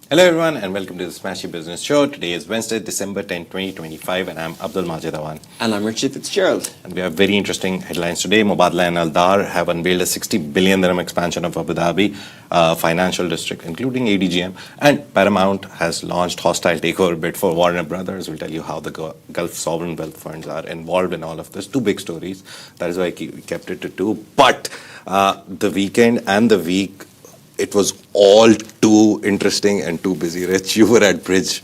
Hello everyone and welcome to the Smashi Business Show. Today is Wednesday, December 10, 2025 and I'm Abdul Majid Awan. And I'm Richard Fitzgerald. And we have very interesting headlines today. Mubadala and Aldar have unveiled a 60 billion Dirham expansion of Abu Dhabi financial district, including ADGM. And Paramount has launched hostile takeover bid for Warner Brothers. We'll tell you how the Gulf sovereign wealth funds are involved in all of this. Two big stories. That is why we kept it to two. But the weekend and the week, it was all too interesting and too busy. Rich, you were at Bridge.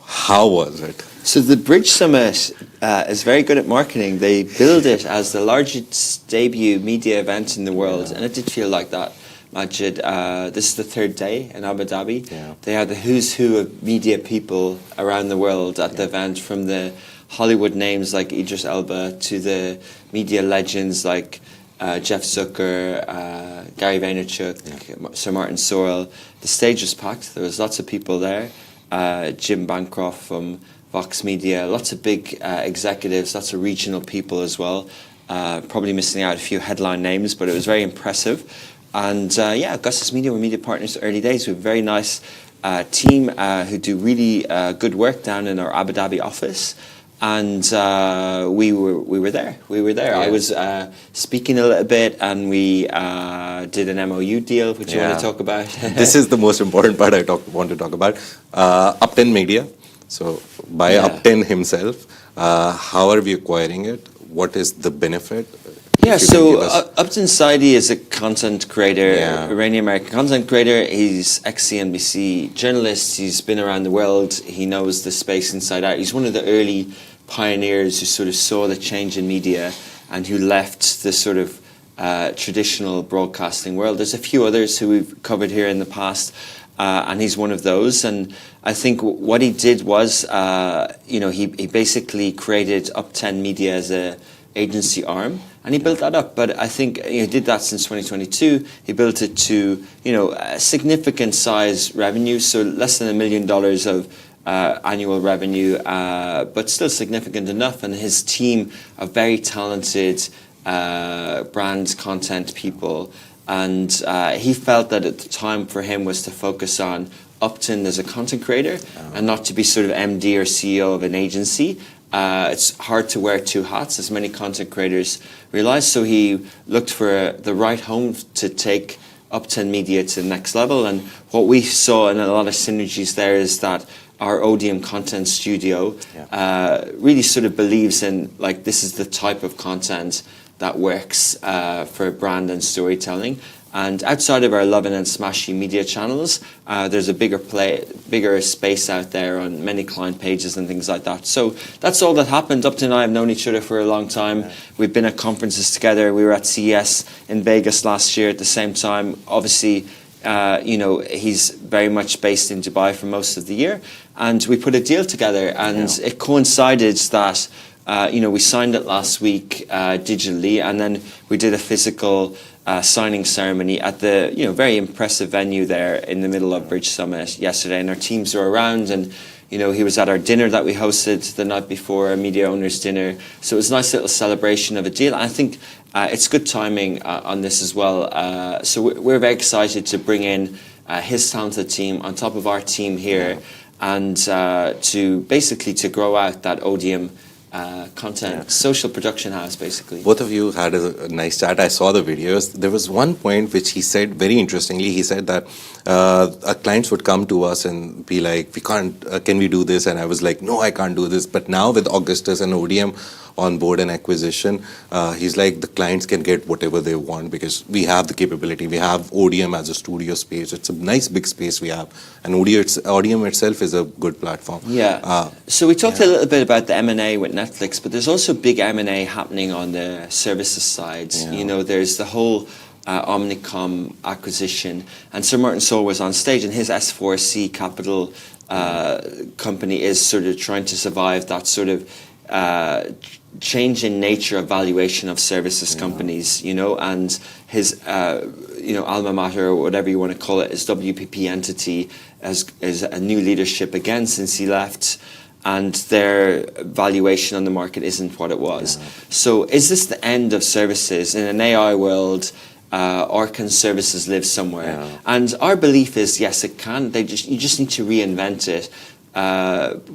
How was it? So the Bridge Summit is very good at marketing. They build it as the largest debut media event in the world, and it did feel like that, Majid. This is the third day in Abu Dhabi. They had the who's who of media people around the world at the event, from the Hollywood names like Idris Elba to the media legends like Jeff Zucker, Gary Vaynerchuk, Sir Martin Sorrell. The stage was packed. There was lots of people there. Jim Bancroft from Vox Media, lots of big executives, lots of regional people as well. Probably missing out a few headline names, but it was very impressive. And yeah, Augustus Media were media partners early days. We have a very nice team who do really good work down in our Abu Dhabi office. And we were there. Yeah. I was speaking a little bit, and we did an MOU deal, which you want to talk about. This is the most important part want to talk about. UP10 Media, so by UP10 himself. How are we acquiring it? What is the benefit? Yeah, so Upton Saidi is a content creator, Iranian-American content creator. He's ex-CNBC journalist. He's been around the world. He knows the space inside out. He's one of the early pioneers who sort of saw the change in media and who left the sort of traditional broadcasting world. There's a few others who we've covered here in the past, and he's one of those. And I think what he did was, he basically created UP10 Media as a agency arm, and he built that up. But I think he did that since 2022. He built it to, a significant size revenue, so less than $1 million of annual revenue, but still significant enough. And his team of very talented brand content people. And he felt that at the time for him was to focus on Upton as a content creator and not to be sort of MD or CEO of an agency. It's hard to wear two hats, as many content creators realize. So he looked for the right home to take UP10 Media to the next level. And what we saw, and a lot of synergies there, is that our Odium content studio really sort of believes in, like, this is the type of content that works for brand and storytelling. And outside of our Lovin' and Smashi media channels, there's a bigger space out there on many client pages and things like that. So that's all that happened. Upton and I have known each other for a long time. We've been at conferences together. We were at CES in Vegas last year at the same time. Obviously, he's very much based in Dubai for most of the year. And we put a deal together, and it coincided that we signed it last week digitally, and then we did a physical signing ceremony at the very impressive venue there in the middle of Bridge Summit yesterday. And our teams were around, and he was at our dinner that we hosted the night before, a media owners dinner. So it was a nice little celebration of a deal. I think it's good timing on this as well. So we're very excited to bring in his talented team on top of our team here, and to grow out that Odium content social production house, basically. Both of you had a nice chat. I saw the videos. There was one point which he said very interestingly. He said that our clients would come to us and be like, can we do this? And I was like, no, I can't do this. But now with Augustus and Odium on board and acquisition, he's like, the clients can get whatever they want because we have the capability. We have Odium as a studio space. It's a nice big space we have. And Odium itself is a good platform. So we talked a little bit about the M&A with Netflix, but there's also big M&A happening on the services side. There's the whole Omnicom acquisition, and Sir Martin Sorrell was on stage, and his S4C Capital company is sort of trying to survive that sort of change in nature of valuation of services companies, and his alma mater, or whatever you want to call it, his WPP entity is a new leadership again since he left, and their valuation on the market isn't what it was. So is this the end of services in an AI world? or can services live somewhere? And our belief is, yes, it can. You just need to reinvent it.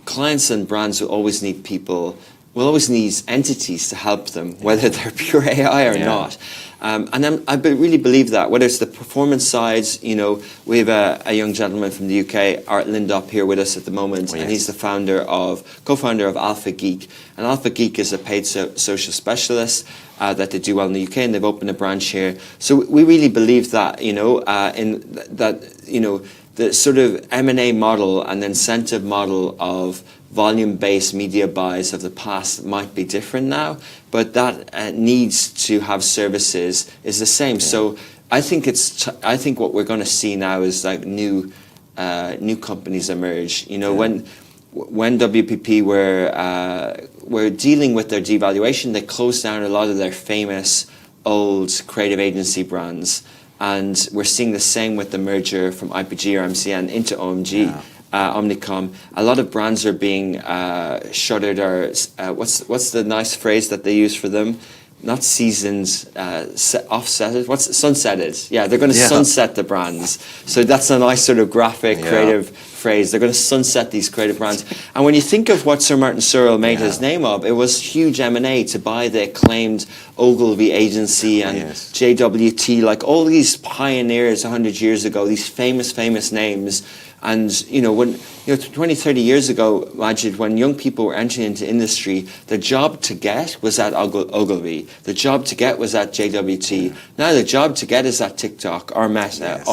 Clients and brands will always need people, will always need entities to help them, whether they're pure AI or not. And I really believe that, whether it's the performance sides, we have a young gentleman from the UK, Art Lindop, here with us at the moment, and he's the co-founder of Alpha Geek. And Alpha Geek is a paid social specialist that they do well in the UK, and they've opened a branch here. So we really believe that, the sort of M&A model and the incentive model of volume-based media buys of the past might be different now, but that needs to have services is the same. So I think I think what we're going to see now is like new companies emerge. When WPP were dealing with their devaluation, they closed down a lot of their famous old creative agency brands. And we're seeing the same with the merger from IPG or MCN into OMG, Omnicom. A lot of brands are being shuttered, or what's the nice phrase that they use for them? Not seasoned, offsetted. Sunsetted? Yeah, they're going to sunset the brands. So that's a nice sort of graphic, creative phrase. They're going to sunset these creative brands. And when you think of what Sir Martin Searle made his name of, it was huge M&A to buy the acclaimed Ogilvy agency and JWT, like all these pioneers 100 years ago, these famous names. And, when 20, 30 years ago, Majid, when young people were entering into industry, the job to get was at Ogilvy. The job to get was at JWT. Now the job to get is at TikTok or Meta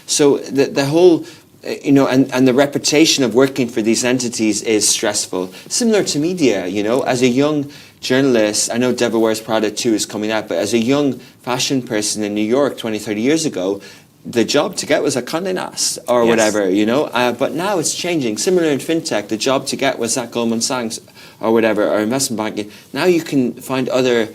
So the whole, and the reputation of working for these entities is stressful. Similar to media, as a young journalist, I know Devil Wears Prada 2 is coming out, but as a young fashion person in New York 20, 30 years ago, the job to get was at Condé Nast or whatever, but now it's changing. Similar in fintech, the job to get was at Goldman Sachs or whatever, or investment banking. Now you can find other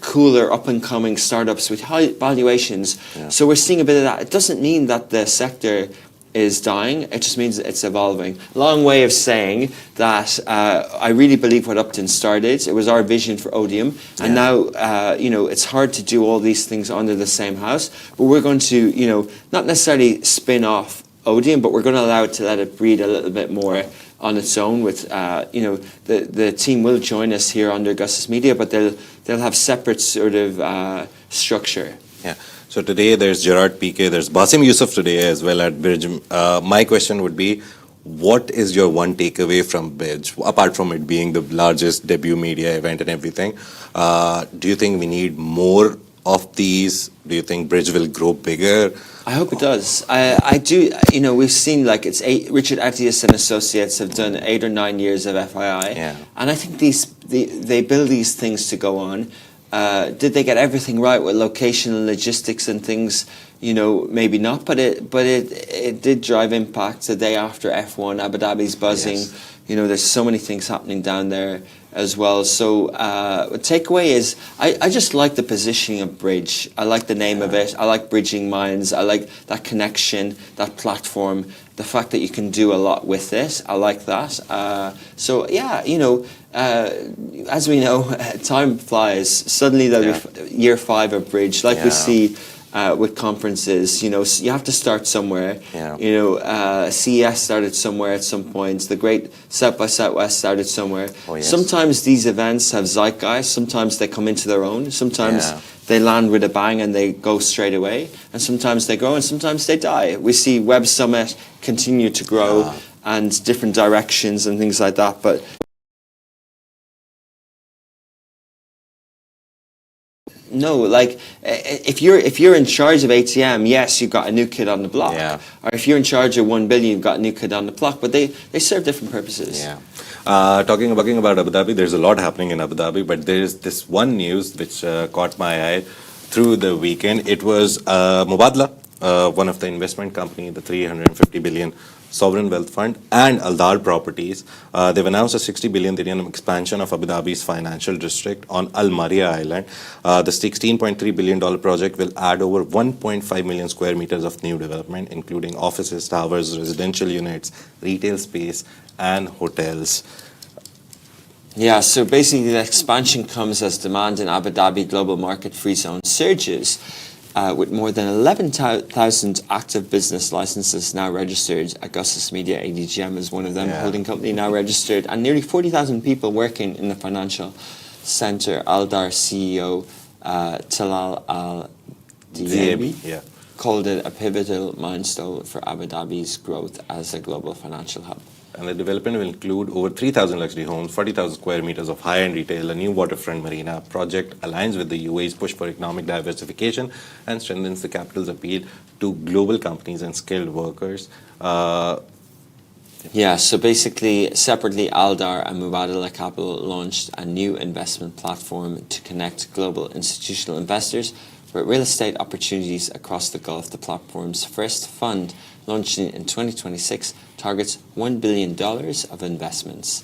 cooler, up-and-coming startups with high valuations. So we're seeing a bit of that. It doesn't mean that the sector is dying. It just means it's evolving. Long way of saying that I really believe what Upton started. It was our vision for Odium, and now it's hard to do all these things under the same house. But we're going to not necessarily spin off Odium, but we're going to allow it to let it breathe a little bit more on its own. With the team will join us here under Augustus Media, but they'll have separate sort of structure. Yeah. So today there's Gerard Piqué, there's Basim Youssef today as well at Bridge. My question would be, what is your one takeaway from Bridge, apart from it being the largest debut media event and everything? Do you think we need more of these? Do you think Bridge will grow bigger? I hope it does. I do. We've seen Richard Attias and Associates have done 8 or 9 years of FII, and I think they build these things to go on. Did they get everything right with location and logistics and things? Maybe not, but it did drive impact the day after F1. Abu Dhabi's buzzing. There's so many things happening down there as well. So the takeaway is I just like the positioning of Bridge. I like the name of it. I like bridging minds. I like that connection, that platform, the fact that you can do a lot with it. I like that. As we know, time flies. Suddenly there'll be year 5 of Bridge, like we see with conferences. You have to start somewhere. CES started somewhere at some point. The great South by Southwest started somewhere. Sometimes these events have zeitgeist. Sometimes they come into their own. Sometimes they land with a bang and they go straight away. And sometimes they grow and sometimes they die. We see Web Summit continue to grow and different directions and things like that. But no, if you're in charge of ATM, yes, you've got a new kid on the block. Or if you're in charge of 1 billion, you've got a new kid on the block. But they serve different purposes. Talking about Abu Dhabi, there's a lot happening in Abu Dhabi, but there's this one news which caught my eye through the weekend. It was Mubadala, one of the investment company, the 350 billion sovereign wealth fund, and Aldar Properties. They've announced a 60 billion dirham expansion of Abu Dhabi's financial district on Al Maria Island. The $16.3 billion project will add over 1.5 million square meters of new development, including offices, towers, residential units, retail space, and hotels. Yeah, so basically the expansion comes as demand in Abu Dhabi global market free zone surges, with more than 11,000 active business licenses now registered. Augustus Media, ADGM is one of them, holding company now registered, and nearly 40,000 people working in the financial centre. Aldar CEO Talal Al-Diaby called it a pivotal milestone for Abu Dhabi's growth as a global financial hub. And the development will include over 3,000 luxury homes, 40,000 square meters of high-end retail, a new waterfront marina. Project aligns with the UAE's push for economic diversification and strengthens the capital's appeal to global companies and skilled workers. Yeah, so basically, separately, Aldar and Mubadala Capital launched a new investment platform to connect global institutional investors with real estate opportunities across the Gulf. The platform's first fund, launching in 2026, targets $1 billion of investments.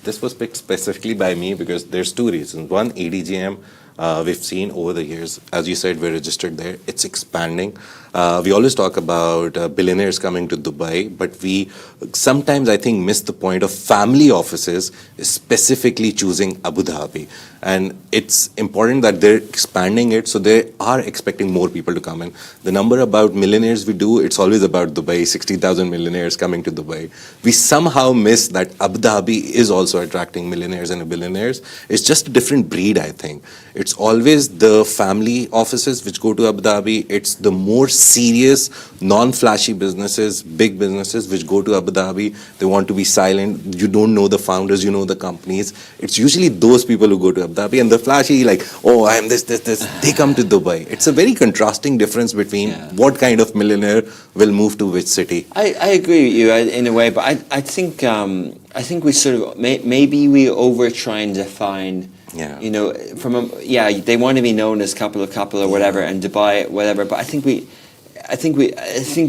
This was picked specifically by me because there's two reasons. One, ADGM, we've seen over the years, as you said, we're registered there. It's expanding. We always talk about billionaires coming to Dubai, but we sometimes, I think, miss the point of family offices specifically choosing Abu Dhabi. And it's important that they're expanding it, so they are expecting more people to come in. The number about millionaires we do, it's always about Dubai, 60,000 millionaires coming to Dubai. We somehow miss that Abu Dhabi is also attracting millionaires and billionaires. It's just a different breed, I think. It's always the family offices which go to Abu Dhabi. It's the more serious, non-flashy businesses, big businesses which go to Abu Dhabi. They want to be silent. You don't know the founders, you know the companies. It's usually those people who go to Abu Dhabi, and the flashy, like, oh, I am this, they come to Dubai. It's a very contrasting difference between what kind of millionaire will move to which city. I agree with you in a way, but I think we sort of, maybe we over try and define, you know, they want to be known as capital or whatever, and Dubai, whatever, but I think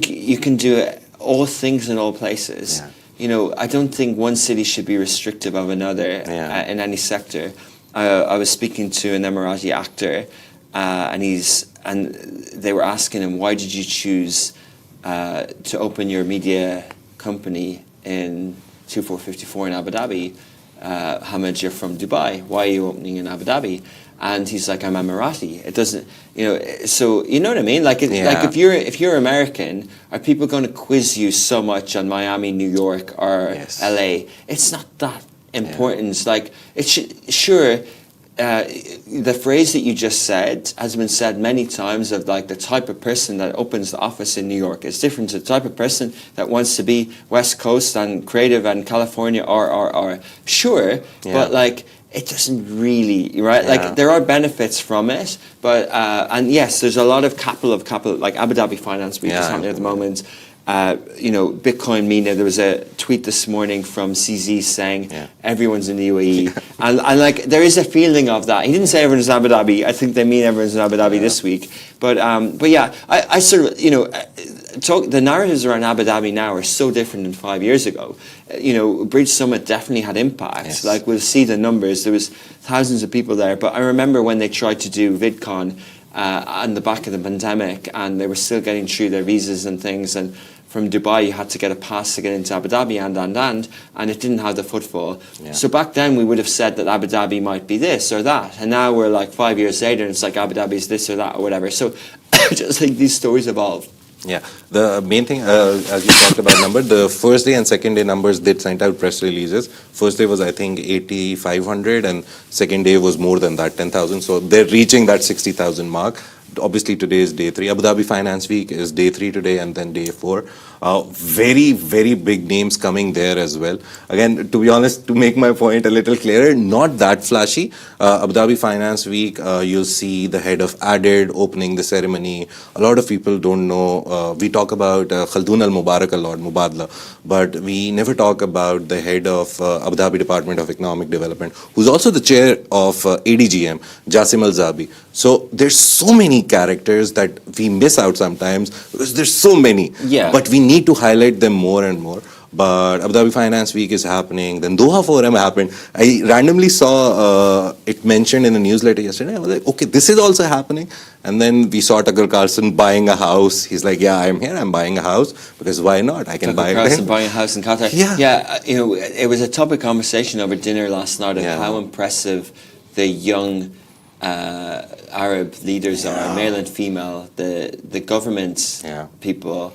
you can do all things in all places. You know, I don't think one city should be restrictive of another in any sector. I was speaking to an Emirati actor, and they were asking him, why did you choose to open your media company in 2454 in Abu Dhabi? Hamid, you're from Dubai. Why are you opening in Abu Dhabi? And he's like, I'm Emirati. It doesn't, you know. So you know what I mean? Like, like if you're American, are people going to quiz you so much on Miami, New York, or LA? It's not that important. Like, it should, sure. The phrase that you just said has been said many times, of like the type of person that opens the office in New York is different to the type of person that wants to be West Coast and creative and California or sure, but like it doesn't really, right? Like there are benefits from it, but and yes, there's a lot of capital, like Abu Dhabi Finance Week is happening at the moment. You know, Bitcoin Mina, there was a tweet this morning from CZ saying everyone's in the UAE. and like, there is a feeling of that. He didn't say everyone's in Abu Dhabi. I think they mean everyone's in Abu Dhabi this week. But yeah, I sort of, you know, the narratives around Abu Dhabi now are so different than 5 years ago. You know, Bridge Summit definitely had impact. Like, we'll see the numbers. There was thousands of people there. But I remember when they tried to do VidCon on the back of the pandemic, and they were still getting through their visas and things, and from Dubai you had to get a pass to get into Abu Dhabi, and it didn't have the footfall. So back then we would have said that Abu Dhabi might be this or that, and now we're like 5 years later and it's like Abu Dhabi is this or that or whatever. So just like these stories evolve. Yeah, the main thing, as you talked about number, the first day and second day numbers did send out press releases. First day was, I think, 8,500, and second day was more than that, 10,000. So they're reaching that 60,000 mark. Obviously, today is day 3. Abu Dhabi Finance Week is day 3 today, and then day 4. Very, very big names coming there as well. Again, to be honest, to make my point a little clearer, not that flashy. Abu Dhabi Finance Week, you'll see the head of Added opening the ceremony. A lot of people don't know. We talk about Khaldun al-Mubarak a lot, Mubadala, but we never talk about the head of Abu Dhabi Department of Economic Development, who's also the chair of ADGM, Jasim Al-Zabi. So there's so many characters that we miss out sometimes because there's so many. But we need to highlight them more and more. but Abu Dhabi Finance Week is happening. Then Doha Forum happened. I randomly saw it mentioned in the newsletter yesterday. I was like, okay, this is also happening. And then we saw Tucker Carlson buying a house. He's like, yeah, I'm here. I'm buying a house because why not? I can Tucker buy it. Carlson buying a house in Qatar. Yeah. You know, it was a topic conversation over dinner last night of how impressive the young Arab leaders are, male and female, the government people,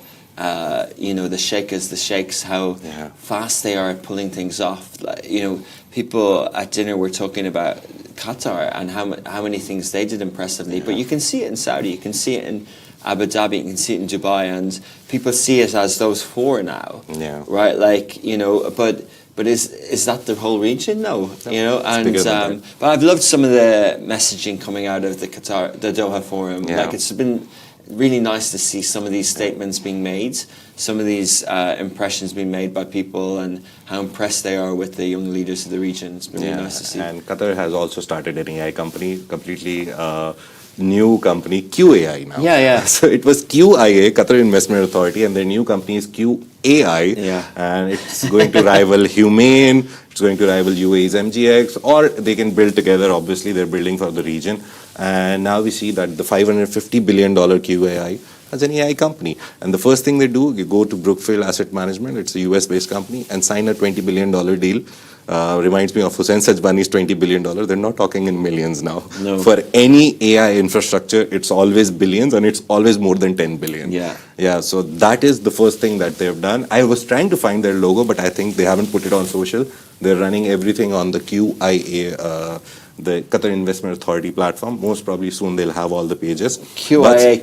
you know, the sheikhs, how fast they are at pulling things off. Like, you know, people at dinner were talking about Qatar and how many things they did impressively. But you can see it in Saudi, you can see it in Abu Dhabi, you can see it in Dubai, and people see it as those four now. Yeah. Right? Like, you know, but is that the whole region? No, you know. And but I've loved some of the messaging coming out of the Doha Forum. Like, it's been really nice to see some of these statements being made, some of these impressions being made by people, and how impressed they are with the young leaders of the region. It's been really nice to see. And Qatar has also started an AI company, completely new company, QAI now. Yeah. So it was QIA, Qatar Investment Authority, and their new company is QAI. And it's going to rival Humane, it's going to rival UAE's MGX, or they can build together. Obviously, they're building for the region. And now we see that the $550 billion QAI as an AI company. And the first thing they do, you go to Brookfield Asset Management, it's a US-based company, and sign a $20 billion deal. Reminds me of Hussain Sajbani's $20 billion. They're not talking in millions now. No. For any AI infrastructure, it's always billions, and it's always more than 10 billion. Yeah, so that is the first thing that they've done. I was trying to find their logo, but I think they haven't put it on social. They're running everything on the QIA, the Qatar Investment Authority platform. Most probably soon they'll have all the pages. QAI,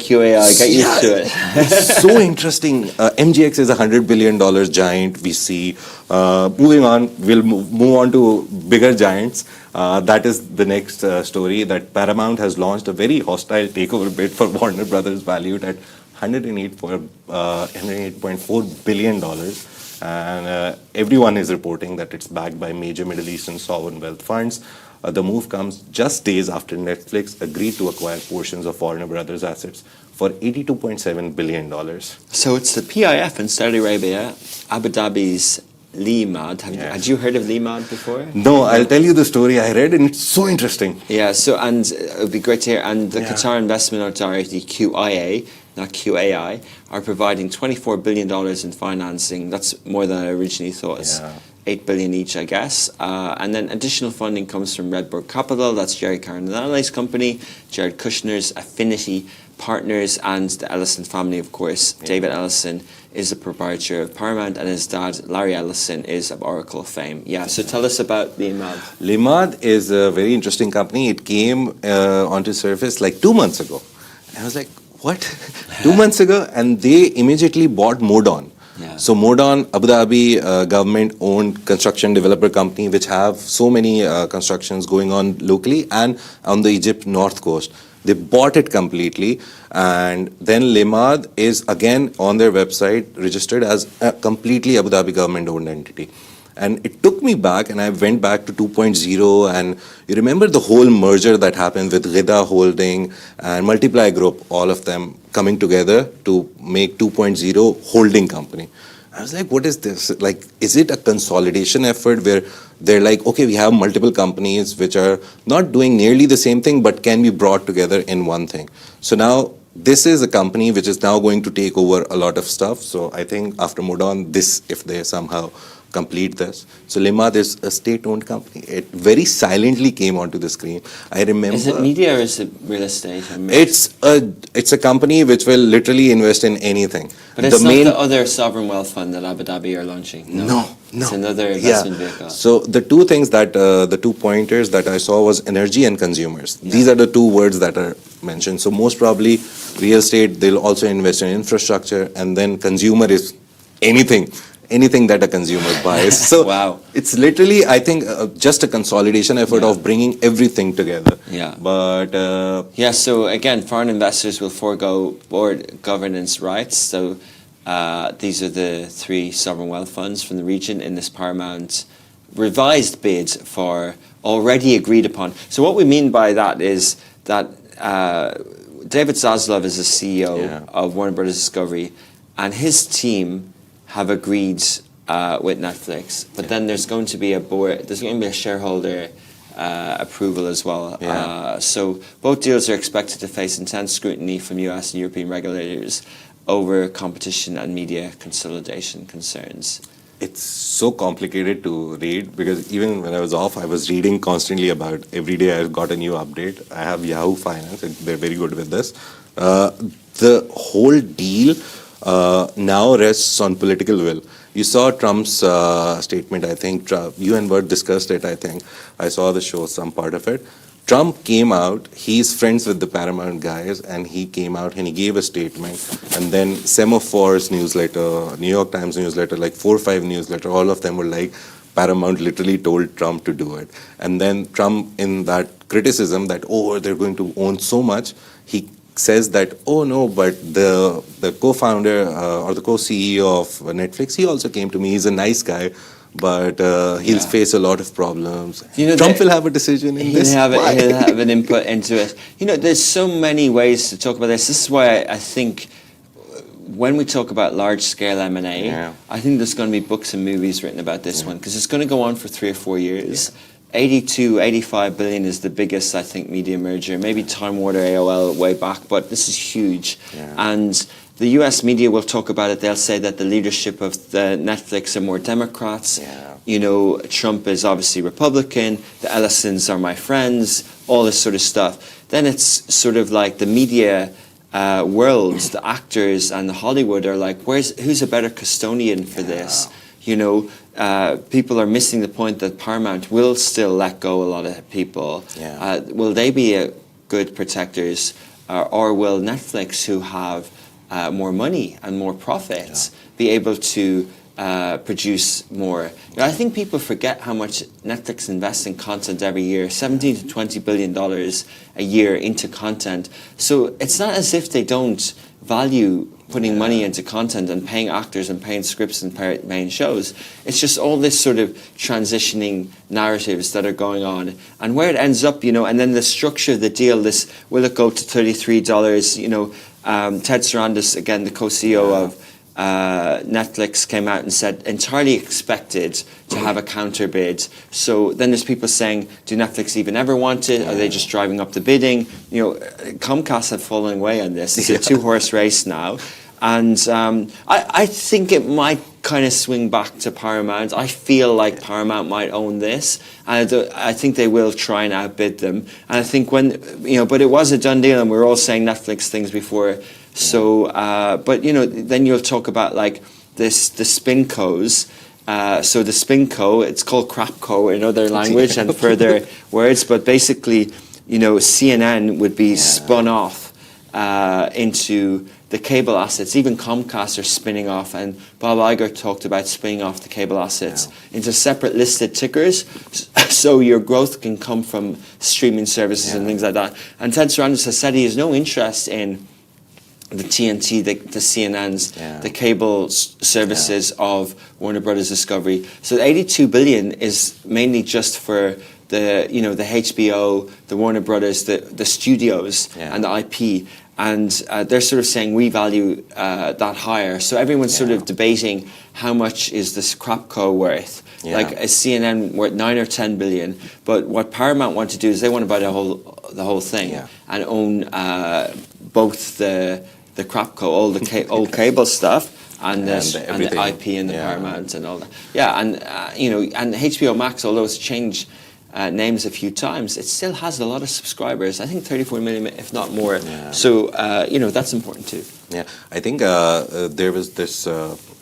get used to it. It's so interesting. MGX is a $100 billion giant, we see. Moving on, we'll move on to bigger giants. That is the next story, that Paramount has launched a very hostile takeover bid for Warner Brothers, valued at $108.4 billion. And everyone is reporting that it's backed by major Middle Eastern sovereign wealth funds. The move comes just days after Netflix agreed to acquire portions of Warner Brothers assets for $82.7 billion. So it's the PIF in Saudi Arabia, Abu Dhabi's Limad. Had you heard of Limad before? No, I'll tell you the story I read, and it's so interesting. Yeah, so, and it would be great to hear. And the Qatar Investment Authority, QIA, not QAI, are providing $24 billion in financing. That's more than I originally thought. It's $8 billion each, I guess. And then additional funding comes from Redbird Capital, that's Jerry Carnelli's company, Jared Kushner's Affinity Partners, and the Ellison family, of course. David Ellison is the proprietor of Paramount, and his dad, Larry Ellison, is of Oracle fame. So tell us about Limad. Limad is a very interesting company. It came onto surface like 2 months ago. And I was like, what? 2 months ago? And they immediately bought Modon. So Modon, Abu Dhabi government-owned construction developer company, which have so many constructions going on locally and on the Egypt north coast. They bought it completely, and then Limad is again on their website registered as a completely Abu Dhabi government-owned entity. And it took me back, and I went back to 2.0, and you remember the whole merger that happened with Ghida Holding and Multiply Group, all of them coming together to make 2.0 holding company. I was like, what is this? Like, is it a consolidation effort where they're like, okay, we have multiple companies which are not doing nearly the same thing, but can be brought together in one thing? So now this is a company which is now going to take over a lot of stuff. So I think after Modon, this, if they somehow complete this. So Limad is a state-owned company. It very silently came onto the screen. I remember. Is it media or is it real estate? It's a company which will literally invest in anything. But it's not the other sovereign wealth fund that Abu Dhabi are launching. No. It's another investment vehicle. So the two things that the 2 pointers that I saw was energy and consumers. These are the two words that are mentioned. So most probably real estate, they'll also invest in infrastructure, and then consumer is anything that a consumer buys. So it's literally, I think, just a consolidation effort of bringing everything together. But so again, foreign investors will forego board governance rights. So these are the 3 sovereign wealth funds from the region in this Paramount revised bid for already agreed upon. So what we mean by that is that David Zaslav is the CEO of Warner Brothers Discovery, and his team have agreed with Netflix. But then there's going to be a board. There's going to be a shareholder approval as well. So both deals are expected to face intense scrutiny from US and European regulators over competition and media consolidation concerns. It's so complicated to read because even when I was off, I was reading constantly about every day I got a new update. I have Yahoo Finance, and they're very good with this. The whole deal now rests on political will. You saw Trump's statement, I think. You and Bert discussed it, I think. I saw the show, some part of it. Trump came out, he's friends with the Paramount guys, and he came out and he gave a statement. And then Semaphore's newsletter, New York Times newsletter, like 4 or 5 newsletters, all of them were like, Paramount literally told Trump to do it. And then Trump, in that criticism that, oh, they're going to own so much, he says that, oh no, but the co-founder or the co-CEO of Netflix, he also came to me, he's a nice guy, but he'll face a lot of problems. You know, Trump will have a decision in this. He'll have an input into it. You know, there's so many ways to talk about this. This is why I think when we talk about large-scale M&A, I think there's going to be books and movies written about this one, because it's going to go on for 3 or 4 years. 82, 85 billion is the biggest, I think, media merger. Maybe Time Warner, AOL way back, but this is huge. And the US media will talk about it. They'll say that the leadership of the Netflix are more Democrats. You know, Trump is obviously Republican. The Ellisons are my friends. All this sort of stuff. Then it's sort of like the media world, the actors and the Hollywood are like, who's a better custodian for this? You know, people are missing the point that Paramount will still let go a lot of people. Will they be good protectors, or will Netflix, who have more money and more profits, be able to produce more? You know, I think people forget how much Netflix invests in content every year, $17 to $20 billion a year into content. So it's not as if they don't value putting money into content and paying actors and paying scripts and paying shows. It's just all this sort of transitioning narratives that are going on. And where it ends up, you know, and then the structure of the deal, this, will it go to $33? You know, Ted Sarandos, again, the co-CEO of Netflix, came out and said entirely expected to have a counter bid. So then there's people saying, do Netflix even ever want it? Are they just driving up the bidding? You know, Comcast have fallen away on this. It's a 2-horse race now. And I think it might kind of swing back to Paramount. I feel like Paramount might own this. And I think they will try and outbid them. And I think when, you know, but it was a done deal, and we were all saying Netflix things before. So, but, you know, then you'll talk about like the SpinCos. So the SpinCo, it's called CrapCo in other language and further words. But basically, you know, CNN would be spun off into the cable assets. Even Comcast are spinning off, and Bob Iger talked about spinning off the cable assets into separate listed tickers, so your growth can come from streaming services and things like that. And Ted Sarandos has said he has no interest in the TNT, the CNNs, the cable services of Warner Brothers Discovery. So the 82 billion is mainly just for the, you know, the HBO, the Warner Brothers, the studios and the IP. And they're sort of saying we value that higher. So everyone's sort of debating how much is this CrapCo worth. Like a CNN worth 9 or 10 billion. But what Paramount want to do is they want to buy the whole thing and own both the CrapCo, all the old cable stuff, and the IP and the Paramount and all that. And you know, and HBO Max, although it's changed names a few times, it still has a lot of subscribers. I think 34 million, if not more. So you know, that's important too. I think there was this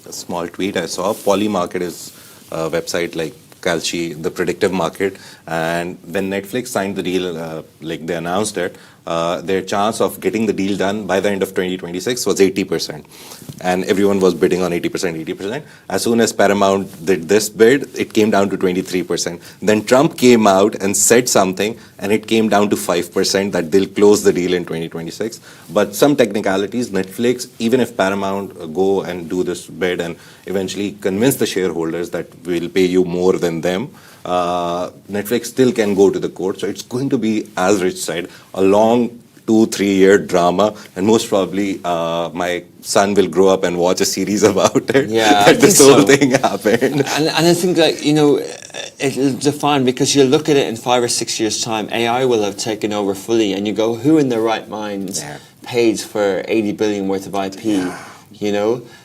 small tweet I saw. Polymarket is a website like Kalshi, the predictive market, and when Netflix signed the deal, like they announced it, their chance of getting the deal done by the end of 2026 was 80%. And everyone was bidding on 80%. As soon as Paramount did this bid, it came down to 23%. Then Trump came out and said something, and it came down to 5% that they'll close the deal in 2026. But some technicalities, Netflix, even if Paramount go and do this bid and eventually convince the shareholders that we'll pay you more than them, Netflix still can go to the court. So it's going to be, as Rich said, a long 2-3 year drama, and most probably my son will grow up and watch a series about it. Yeah, that this whole thing happened. And I think that, it'll define, because you'll look at it in 5 or 6 years' time, AI will have taken over fully, and you go, who in their right minds paid for 80 billion worth of IP?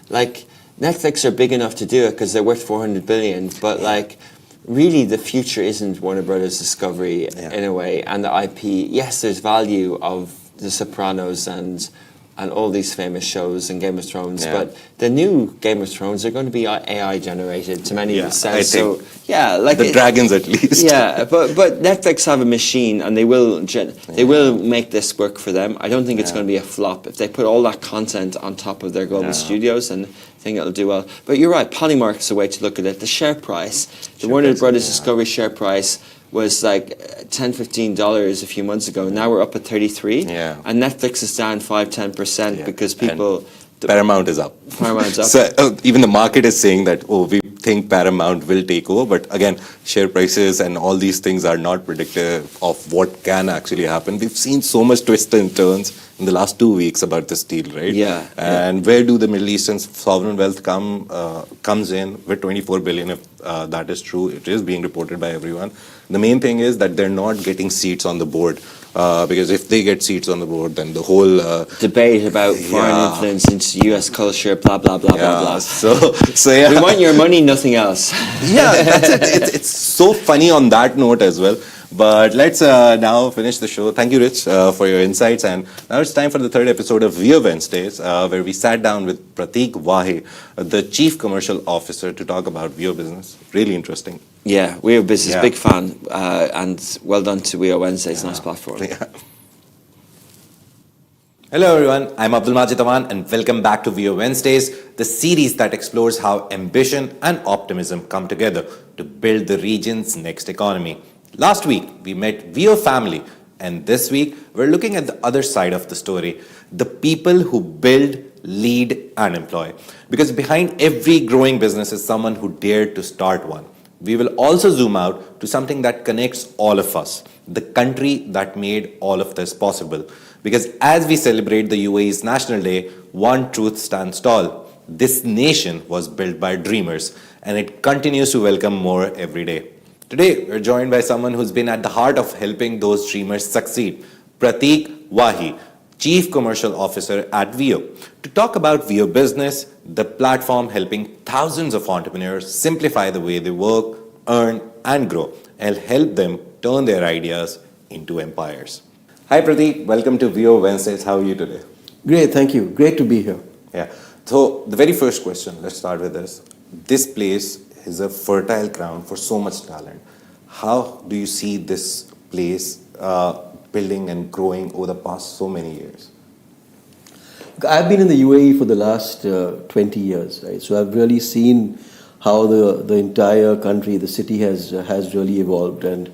Like, Netflix are big enough to do it because they're worth 400 billion, but like, really the future isn't Warner Brothers Discovery in a way, and the IP. Yes, there's value of The Sopranos and all these famous shows and Game of Thrones, but the new Game of Thrones are going to be AI generated to many extent. So like the dragons at least. Yeah, but Netflix have a machine, and they will make this work for them. I don't think it's going to be a flop if they put all that content on top of their global studios, and I think it'll do well. But you're right, Polymark is a way to look at it. The share price, the Warner Brothers Discovery share price was like $10-15 a few months ago. Now we're up at 33, and Netflix is down 5-10% because people. Paramount is up. Paramount's up. So even the market is saying that, we think Paramount will take over. But again, share prices and all these things are not predictive of what can actually happen. We've seen so much twists and turns in the last 2 weeks about this deal, right? Yeah. And where do the Middle Eastern sovereign wealth comes in with 24 billion? If that is true, it is being reported by everyone. The main thing is that they're not getting seats on the board. Because if they get seats on the board, then the whole debate about foreign influence into U.S. culture, blah blah blah blah blah. So we want your money, nothing else. That's it. It's so funny on that note as well. But let's now finish the show. Thank you, Rich, for your insights. And now it's time for the third episode of Wio Wednesdays, where we sat down with Prateek Vahie, the Chief Commercial Officer, to talk about Wio Business. Really interesting. Yeah, Wio Business, big fan. And well done to Wio Wednesdays, nice platform. Hello everyone, I'm Abdul Majid Aman and welcome back to Wio Wednesdays, the series that explores how ambition and optimism come together to build the region's next economy. Last week, we met Wio family, and this week, we're looking at the other side of the story, the people who build, lead, and employ. Because behind every growing business is someone who dared to start one. We will also zoom out to something that connects all of us, the country that made all of this possible. Because as we celebrate the UAE's National Day, one truth stands tall. This nation was built by dreamers, and it continues to welcome more every day. Today, we're joined by someone who's been at the heart of helping those dreamers succeed, Prateek Vahie, Chief Commercial Officer at Wio, to talk about Wio Business, the platform helping thousands of entrepreneurs simplify the way they work, earn, and grow, and help them turn their ideas into empires. Hi Prateek, welcome to Wio Wednesdays. How are you today? Great, thank you. Great to be here. Yeah. So the very first question, let's start with this. This place is a fertile ground for so much talent. How do you see this place building and growing over the past so many years? I've been in the UAE for the last 20 years, right? So I've really seen how the entire country, the city has really evolved. And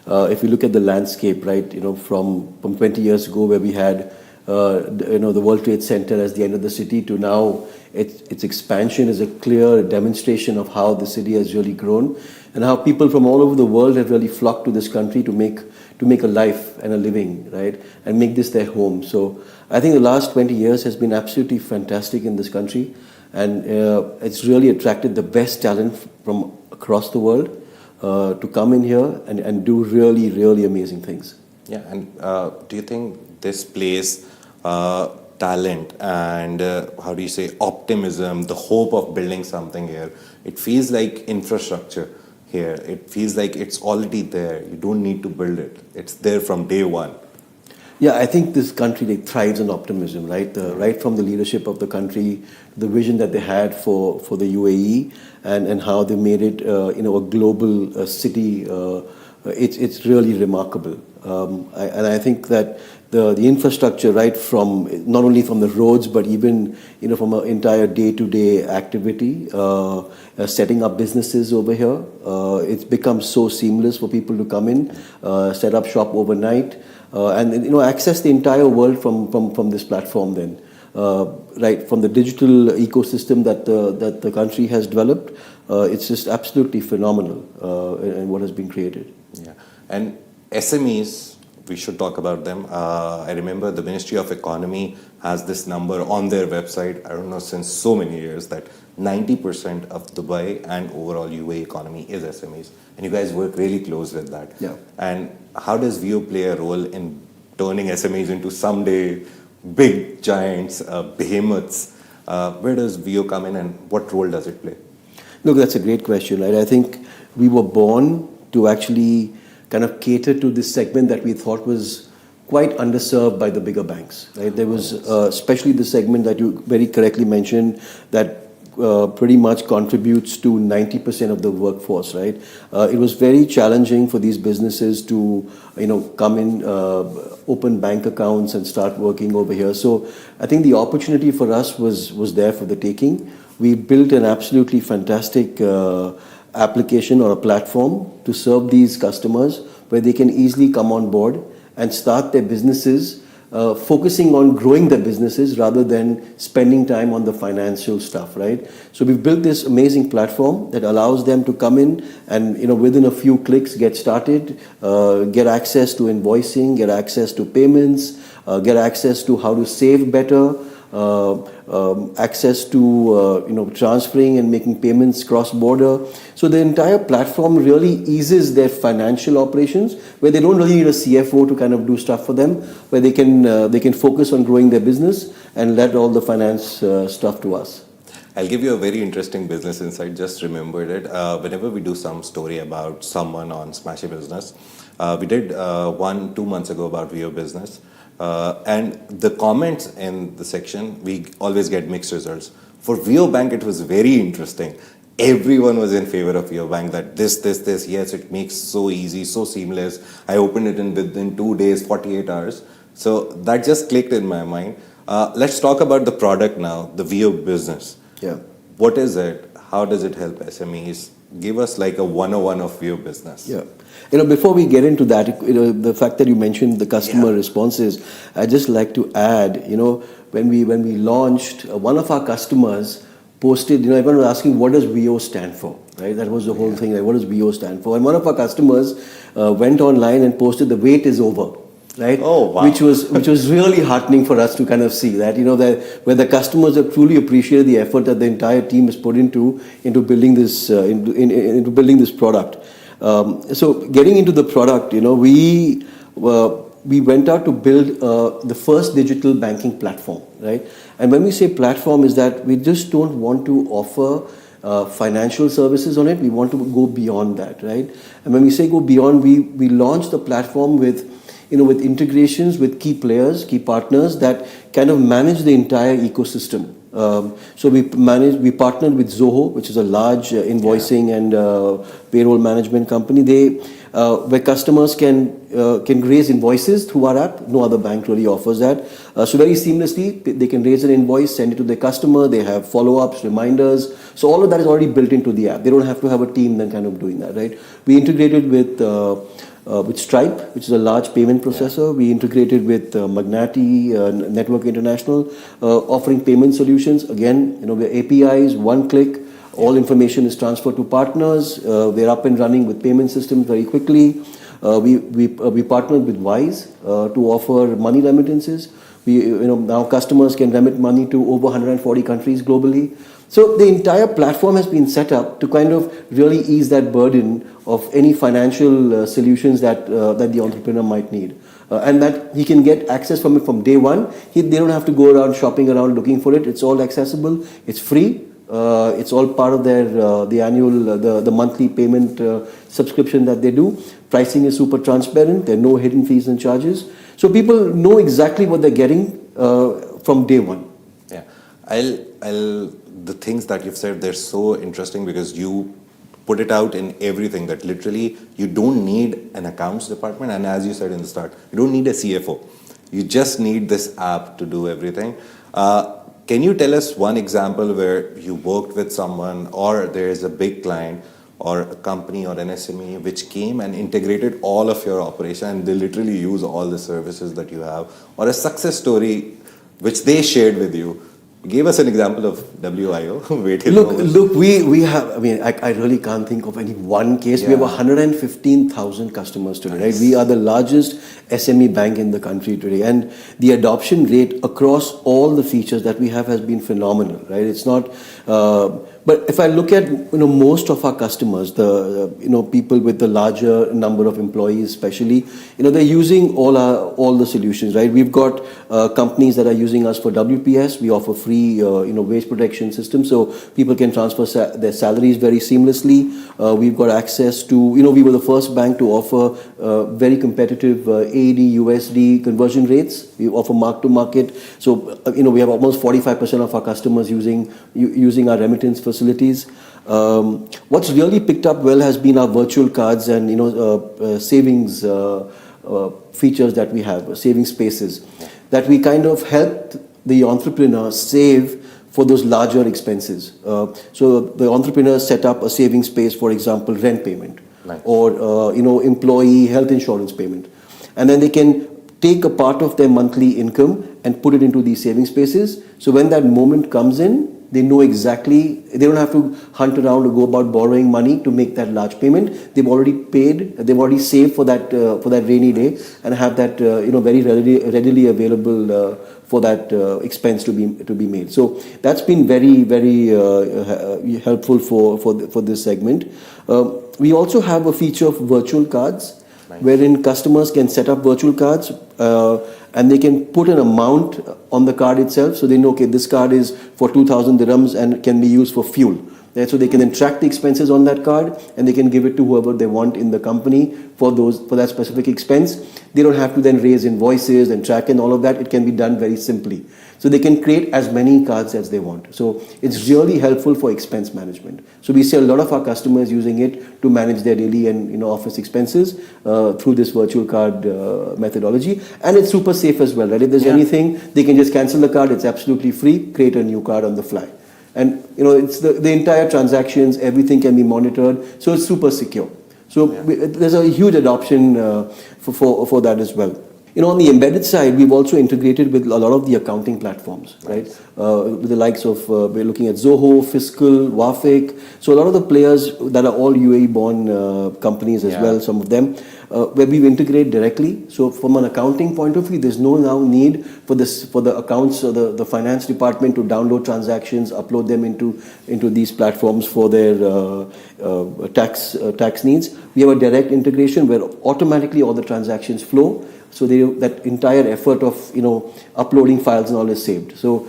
if you look at the landscape, right, from 20 years ago where we had the World Trade Center as the end of the city to now, its expansion is a clear demonstration of how the city has really grown and how people from all over the world have really flocked to this country to make a life and a living, right, and make this their home. So I think the last 20 years has been absolutely fantastic in this country, and it's really attracted the best talent from across the world to come in here and do really, really amazing things. Yeah, and do you think this place talent and how do you say optimism, the hope of building something here, it feels like infrastructure here. It feels like it's already there. You don't need to build it. It's there from day one. Yeah, I think this country thrives on optimism, right? Right from the leadership of the country, the vision that they had for the UAE, and how they made it, a global city. It's really remarkable, and I think that the infrastructure, right from not only from the roads but even from an entire day-to-day activity, setting up businesses over here, it's become so seamless for people to come in, set up shop overnight. And access the entire world from this platform. Then, right from the digital ecosystem that the country has developed, it's just absolutely phenomenal in what has been created. Yeah, and SMEs we should talk about them. I remember the Ministry of Economy has this number on their website, I don't know, since so many years, that 90% of Dubai and overall UAE economy is SMEs. And you guys work really close with that. Yeah. And how does Wio play a role in turning SMEs into someday big giants, behemoths? Where does Wio come in and what role does it play? Look, that's a great question, right? I think we were born to actually kind of cater to this segment that we thought was quite underserved by the bigger banks, right? There was especially the segment that you very correctly mentioned that pretty much contributes to 90% of the workforce, right? It was very challenging for these businesses to, come in, open bank accounts and start working over here. So I think the opportunity for us was there for the taking. We built an absolutely fantastic application or a platform to serve these customers where they can easily come on board and start their businesses, focusing on growing their businesses rather than spending time on the financial stuff, right? So we've built this amazing platform that allows them to come in and, within a few clicks get started, get access to invoicing, get access to payments, get access to how to save better, access to transferring and making payments cross-border. So the entire platform really eases their financial operations, where they don't really need a CFO to kind of do stuff for them, where they can focus on growing their business and let all the finance stuff to us. I'll give you a very interesting business insight. Just remembered it. Whenever we do some story about someone on Smashi Business, we did 2 months ago about Wio Business. And the comments in the section, we always get mixed results. For Wio Bank, it was very interesting. Everyone was in favor of Wio Bank, that this, yes, it makes so easy, so seamless. I opened it within 2 days, 48 hours. So that just clicked in my mind. Let's talk about the product now, the Wio Business. Yeah. What is it? How does it help SMEs? Give us like a 101 of Wio Business. Yeah. Before we get into that, the fact that you mentioned the customer responses, I'd just like to add, when we launched, one of our customers posted, everyone was asking, what does Wio stand for, right? That was the whole thing, like, what does Wio stand for? And one of our customers went online and posted, the wait is over, right? Oh, wow. Which was really heartening for us to kind of see that, that where the customers have truly appreciated the effort that the entire team has put into building this into building this product. So getting into the product, we went out to build the first digital banking platform, right? And when we say platform, is that we just don't want to offer financial services on it. We want to go beyond that, right? And when we say go beyond, we launched the platform with integrations with key players, key partners that kind of manage the entire ecosystem. So we partnered with Zoho, which is a large invoicing and payroll management company. Where customers can raise invoices through our app. No other bank really offers that. So very seamlessly, they can raise an invoice, send it to their customer. They have follow-ups, reminders. So all of that is already built into the app. They don't have to have a team then kind of doing that, right? We integrated with Stripe, which is a large payment processor. We integrated with Magnati Network International, offering payment solutions. Again, the APIs, one click, all information is transferred to partners. We're up and running with payment systems very quickly. We partnered with Wise to offer money remittances. Now customers can remit money to over 140 countries globally. So the entire platform has been set up to kind of really ease that burden of any financial solutions that the entrepreneur might need. And that he can get access from it from day one. They don't have to go around shopping around looking for it. It's all accessible. It's free. It's all part of their the annual, the monthly payment subscription that they do. Pricing is super transparent. There are no hidden fees and charges. So people know exactly what they're getting from day one. Yeah. The things that you've said, they're so interesting because you put it out in everything, that literally you don't need an accounts department, and as you said in the start, you don't need a CFO. You just need this app to do everything. Can you tell us one example where you worked with someone, or there is a big client or a company or an SME which came and integrated all of your operation and they literally use all the services that you have, or a success story which they shared with you? gave us an example of WIO. Look, we have, I mean, I really can't think of any one case. We have 115,000 customers today, right? We are the largest SME bank in the country today. And the adoption rate across all the features that we have has been phenomenal, right? It's not, but if I look at, most of our customers, the, people with the larger number of employees especially, they're using all the solutions, right? We've got companies that are using us for WPS. We offer free, wage protection system, so people can transfer their salaries very seamlessly. We've got access to, we were the first bank to offer very competitive AED USD conversion rates. We offer mark to market. So, we have almost 45% of our customers using our remittance facilities. What's really picked up well has been our virtual cards and savings features that we have, saving spaces, that we kind of help the entrepreneur save for those larger expenses. So the entrepreneurs set up a saving space, for example, rent payment, or employee health insurance payment, and then they can take a part of their monthly income and put it into these saving spaces. So when that moment comes in, they know exactly, they don't have to hunt around or go about borrowing money to make that large payment. They've already paid, they've already saved for that rainy day, and have that very readily available for that expense to be made. So that's been very, very helpful for this segment. We also have a feature of virtual cards, wherein customers can set up virtual cards and they can put an amount on the card itself. So they know, okay, this card is for 2,000 dirhams and can be used for fuel. So they can then track the expenses on that card and they can give it to whoever they want in the company for that specific expense. They don't have to then raise invoices and track and all of that. It can be done very simply. So they can create as many cards as they want. So it's really helpful for expense management. So we see a lot of our customers using it to manage their daily and office expenses through this virtual card methodology. And it's super safe as well, right? If there's anything, they can just cancel the card. It's absolutely free. Create a new card on the fly. And it's the entire transactions, everything can be monitored. So it's super secure. So there's a huge adoption for that as well. On the embedded side, we've also integrated with a lot of the accounting platforms, right? With the likes of, we're looking at Zoho, Fiscal, Wafik. So a lot of the players that are all UAE-born companies as well, some of them, where we've integrated directly. So from an accounting point of view, there's no now need for the accounts or the finance department to download transactions, upload them into these platforms for their tax needs. We have a direct integration where automatically all the transactions flow. So that entire effort of uploading files and all is saved. So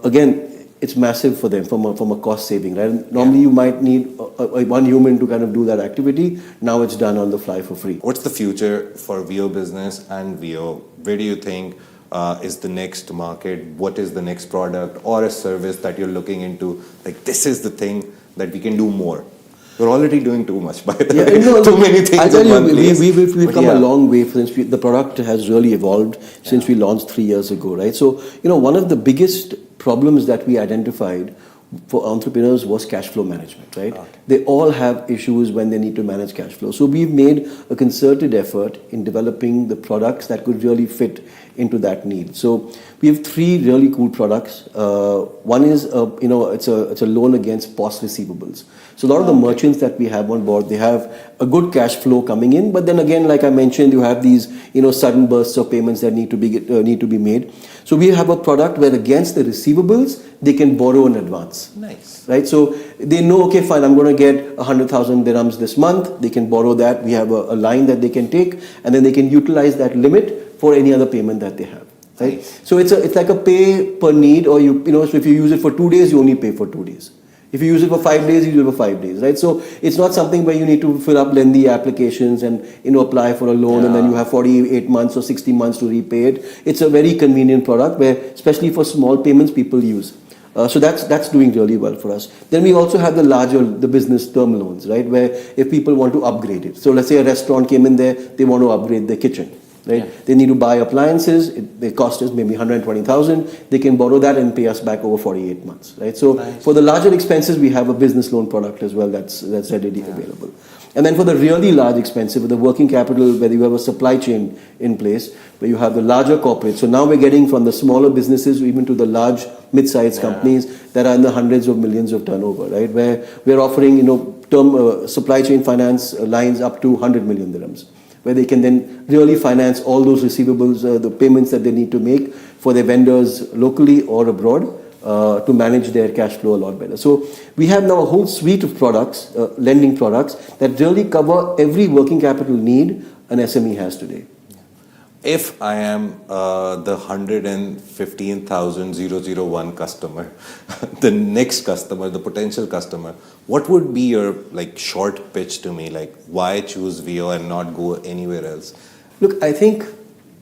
again, it's massive for them from a cost saving, right? Normally you might need one human to kind of do that activity. Now it's done on the fly for free. What's the future for Wio Business and Wio? Where do you think is the next market? What is the next product or a service that you're looking into? Like, this is the thing that we can do more. We're already doing too much, by the way. Too many things. I tell you, we've come a long way since the product has really evolved since we launched 3 years ago, right? So, one of the biggest problems that we identified for entrepreneurs was cash flow management, right? Okay. They all have issues when they need to manage cash flow. So we've made a concerted effort in developing the products that could really fit into that need. So we have 3 really cool products. One is, it's a loan against POS receivables. So a lot of the merchants that we have on board, they have a good cash flow coming in, but then again, like I mentioned, you have these, sudden bursts of payments that need to be made. So we have a product where against the receivables, they can borrow in advance. Nice. Right? So they know, okay, fine, I'm going to get 100,000 dirhams this month. They can borrow that. We have a line that they can take, and then they can utilize that limit for any other payment that they have. Right? Nice. So it's like a pay per need, or so if you use it for 2 days, you only pay for 2 days. If you use it for 5 days, you use it for 5 days, right? So it's not something where you need to fill up lengthy applications and apply for a loan and then you have 48 months or 60 months to repay it. It's a very convenient product where, especially for small payments, people use. So that's doing really well for us. Then we also have the business term loans, right? Where if people want to upgrade it. So let's say a restaurant came in there, they want to upgrade their kitchen. Right? Yeah. They need to buy appliances. They cost us maybe 120,000. They can borrow that and pay us back over 48 months. Right? So for the larger expenses, we have a business loan product as well that's readily available. And then for the really large expenses, with the working capital, where you have a supply chain in place, where you have the larger corporates. So now we're getting from the smaller businesses even to the large mid-sized companies that are in the hundreds of millions of turnover, right? Where we're offering, term supply chain finance lines up to 100 million dirhams, where they can then really finance all those receivables, the payments that they need to make for their vendors locally or abroad to manage their cash flow a lot better. So we have now a whole suite of products, lending products, that really cover every working capital need an SME has today. If I am the 115,001 customer, the next customer, the potential customer, what would be your short pitch to me? Why choose Wio and not go anywhere else? Look, I think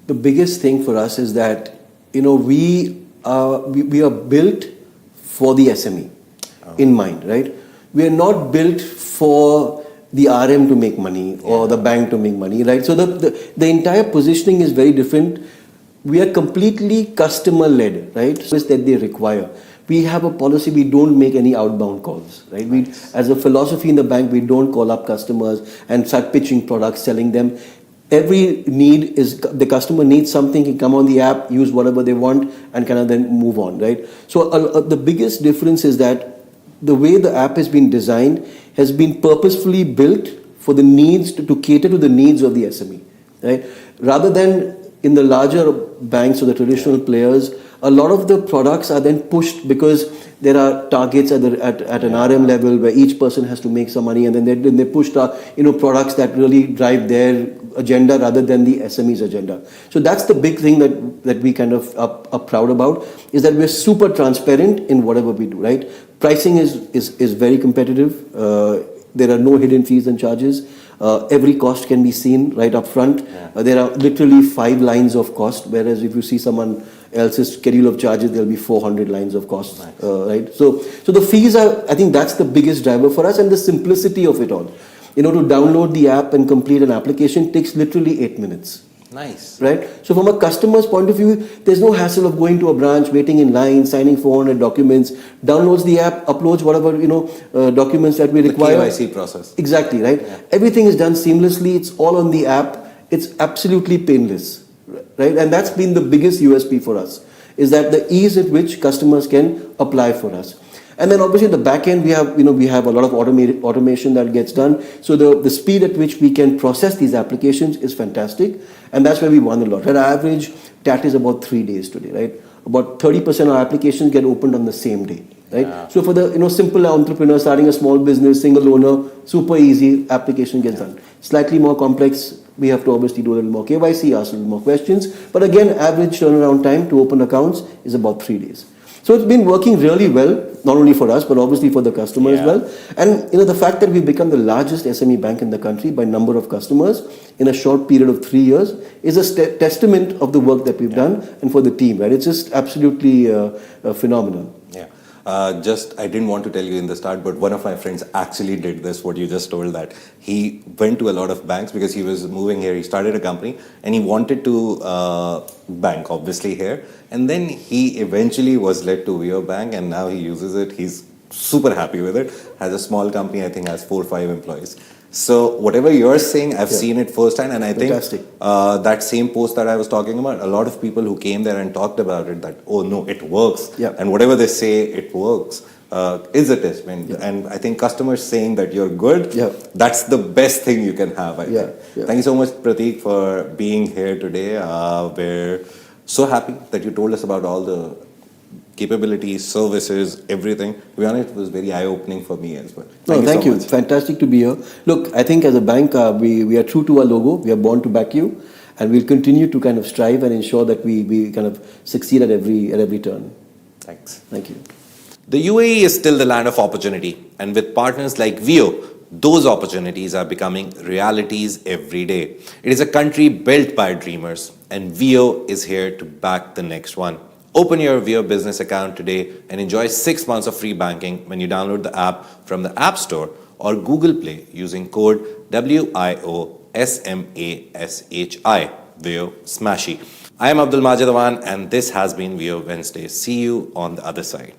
the biggest thing for us is that we are built for the SME in mind, right? We are not built for the RM to make money or the bank to make money, right? So the entire positioning is very different. We are completely customer-led, right? Service that they require. We have a policy, we don't make any outbound calls, right? As a philosophy in the bank, we don't call up customers and start pitching products, selling them. Every need is, the customer needs something, he come on the app, use whatever they want and kind of then move on, right? So the biggest difference is that the way the app has been designed has been purposefully built for the needs to cater to the needs of the SME, right? Rather than in the larger banks or the traditional players, a lot of the products are then pushed because there are targets at an RM level where each person has to make some money, and then they push products that really drive their agenda rather than the SME's agenda. So that's the big thing that we kind of are proud about, is that we're super transparent in whatever we do, right? Pricing is very competitive. There are no hidden fees and charges. Every cost can be seen right up front. There are literally 5 lines of cost, whereas if you see someone else's schedule of charges, there'll be 400 lines of cost, right? So the fees are, I think that's the biggest driver for us, and the simplicity of it all. To download the app and complete an application takes literally 8 minutes. Nice. Right? So from a customer's point of view, there's no hassle of going to a branch, waiting in line, signing 400 documents, downloads the app, uploads whatever, documents that we require. The KYC process. Exactly, right? Yeah. Everything is done seamlessly. It's all on the app. It's absolutely painless, right? And that's been the biggest USP for us, is that the ease at which customers can apply for us. And then obviously the back end, we have a lot of automation that gets done. So the speed at which we can process these applications is fantastic. And that's where we won a lot. Our average TAT is about 3 days today, right? About 30% of our applications get opened on the same day, right? Yeah. So for the simple entrepreneur starting a small business, single owner, super easy, application gets done. Slightly more complex, we have to obviously do a little more KYC, ask a little more questions. But again, average turnaround time to open accounts is about 3 days. So it's been working really well, not only for us, but obviously for the customer as well. And the fact that we've become the largest SME bank in the country by number of customers in a short period of 3 years is a testament of the work that we've done and for the team, right? It's just absolutely phenomenal. Yeah. I didn't want to tell you in the start, but one of my friends actually did this, what you just told, that he went to a lot of banks because he was moving here. He started a company and he wanted to bank, obviously, here. And then he eventually was led to Wio Bank, and now he uses it. He's super happy with it. Has a small company, I think has 4 or 5 employees. So whatever you're saying, I've seen it firsthand, and I Fantastic. think that same post that I was talking about, a lot of people who came there and talked about it, that, oh no, it works. Yeah. And whatever they say, it works, is a testament. Yeah. And I think customers saying that you're good, that's the best thing you can have, I think. Yeah. Thank you so much, Prateek, for being here today. We're so happy that you told us about all the capabilities, services, everything. To be honest, it was very eye-opening for me as well. Thank you. Fantastic to be here. Look, I think as a bank, we are true to our logo. We are born to back you, and we'll continue to kind of strive and ensure that we kind of succeed at every turn. Thanks. Thank you. The UAE is still the land of opportunity, and with partners like Wio, those opportunities are becoming realities every day. It is a country built by dreamers, and Wio is here to back the next one. Open your Wio Business account today and enjoy 6 months of free banking when you download the app from the App Store or Google Play using code WIOSMASHI, Wio Smashi. I am Abdul Majid Awan, and this has been Wio Wednesdays. See you on the other side.